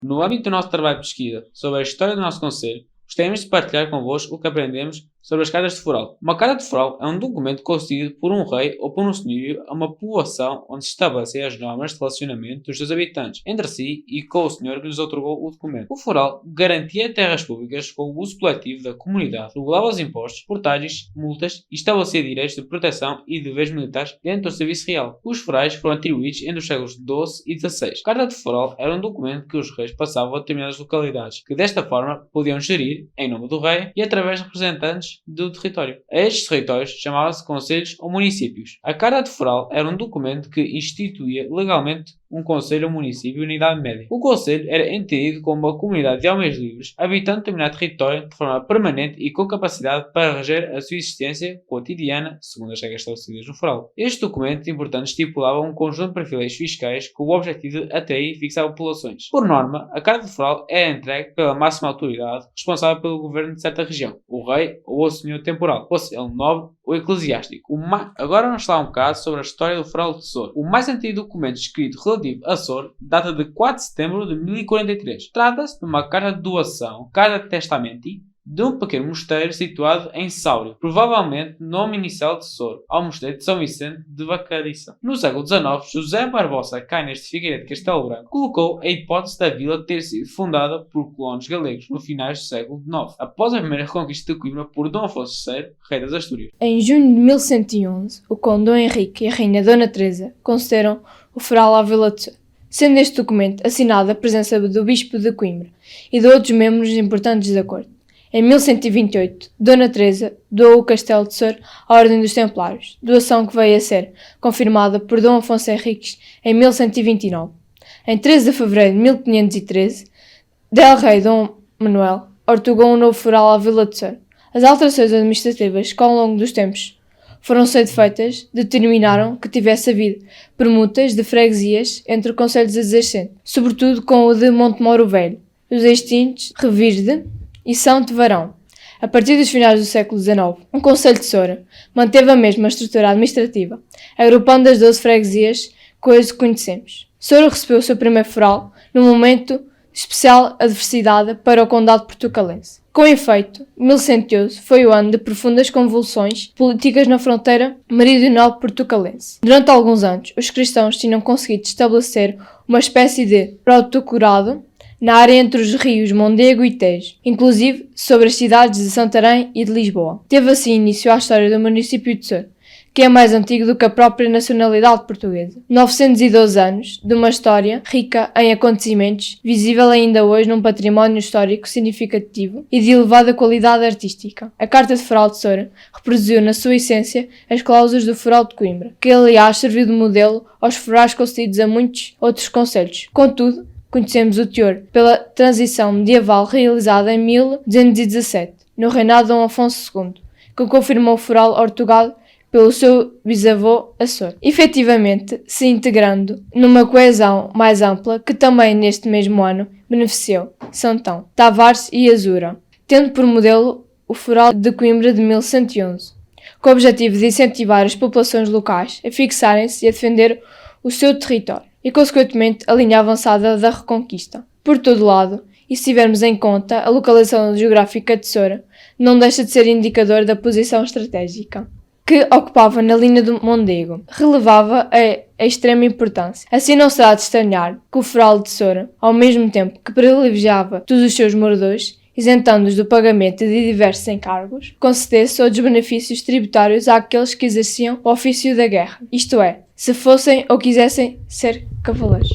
No âmbito do nosso trabalho de pesquisa sobre a história do nosso concelho, gostaríamos de partilhar convosco o que aprendemos sobre as cartas de foral. Uma carta de foral é um documento concedido por um rei ou por um senhorio a uma povoação onde se estabelecem as normas de relacionamento dos seus habitantes entre si e com o senhor que lhes outorgou o documento. O foral garantia terras públicas com o uso coletivo da comunidade, regulava os impostos, portagens, multas e estabelecia direitos de proteção e deveres militares dentro do serviço real. Os forais foram atribuídos entre os séculos XII e XVI. A carta de foral era um documento que os reis passavam a determinadas localidades, que desta forma podiam gerir, em nome do rei e através de representantes do território. A estes territórios chamavam-se concelhos ou municípios. A Carta de Foral era um documento que instituía legalmente um concelho ou município em Idade Média. O concelho era entendido como uma comunidade de homens livres, habitando determinado território de forma permanente e com capacidade para reger a sua existência cotidiana, segundo as regras estabelecidas no foral. Este documento importante estipulava um conjunto de privilégios fiscais com o objetivo de atrair e fixar populações. Por norma, a Carta de Foral é entregue pela máxima autoridade responsável pelo governo de certa região, o rei ou o senhor temporal, fosse ele nobre ou eclesiástico. Agora vamos falar um bocado sobre a história do foral de Sor. O mais antigo documento escrito relativo a Sor data de 4 de setembro de 1043. Trata-se de uma carta de doação, carta testamenti, de um pequeno mosteiro situado em Sáurio, provavelmente nome inicial de Sor, ao mosteiro de São Vicente de Vacaria. No século XIX, José Barbosa Caines de Figueiredo de Castelo Branco colocou a hipótese da vila ter sido fundada por colonos galegos no finais do século IX, após a primeira reconquista de Coimbra por Dom Afonso III, rei das Astúrias. Em junho de 1111, o conde Dom Henrique e a rainha Dona Teresa concederam o foral à vila de Sor, sendo este documento assinado a presença do bispo de Coimbra e de outros membros importantes da corte. Em 1128, Dona Teresa doou o castelo de Sor à Ordem dos Templários, doação que veio a ser confirmada por Dom Afonso Henriques em 1129. Em 13 de fevereiro de 1513, del Rei Dom Manuel outorgou um novo foral à vila de Sor. As alterações administrativas que ao longo dos tempos foram sendo feitas determinaram que tivesse havido permutas de freguesias entre concelhos adjacentes, sobretudo com o de Montemoro Velho, os extintos Revirde e São Tevarão. A partir dos finais do século XIX, o Concelho de Sor manteve a mesma estrutura administrativa, agrupando as 12 freguesias que hoje conhecemos. Sor recebeu o seu primeiro foral num momento de especial adversidade para o condado portucalense. Com efeito, 1111 foi o ano de profundas convulsões políticas na fronteira meridional portucalense. Durante alguns anos, os cristãos tinham conseguido estabelecer uma espécie de protetorado na área entre os rios Mondego e Tejo, inclusive sobre as cidades de Santarém e de Lisboa. Teve assim início a história do município de Sor, que é mais antigo do que a própria nacionalidade portuguesa. 912 anos de uma história rica em acontecimentos, visível ainda hoje num património histórico significativo e de elevada qualidade artística. A Carta de Foral de Sor reproduziu na sua essência as cláusulas do Foral de Coimbra, que aliás serviu de modelo aos forais concedidos a muitos outros concelhos. Contudo, conhecemos o teor pela transição medieval realizada em 1217, no reinado de Dom Afonso II, que confirmou o foral outorgado pelo seu bisavô a Sor, efetivamente se integrando numa coesão mais ampla que também neste mesmo ano beneficiou Santão, Tavares e Azura, tendo por modelo o foral de Coimbra de 1111, com o objetivo de incentivar as populações locais a fixarem-se e a defender o seu território e, consequentemente, a linha avançada da Reconquista. Por todo lado, e se tivermos em conta a localização geográfica de Sor, não deixa de ser indicador da posição estratégica que ocupava na linha do Mondego, relevava a extrema importância. Assim não será de estranhar que o foral de Sor, ao mesmo tempo que privilegiava todos os seus moradores, isentando-os do pagamento de diversos encargos, concedesse outros benefícios tributários àqueles que exerciam o ofício da guerra, isto é, se fossem ou quisessem ser cavaleiros.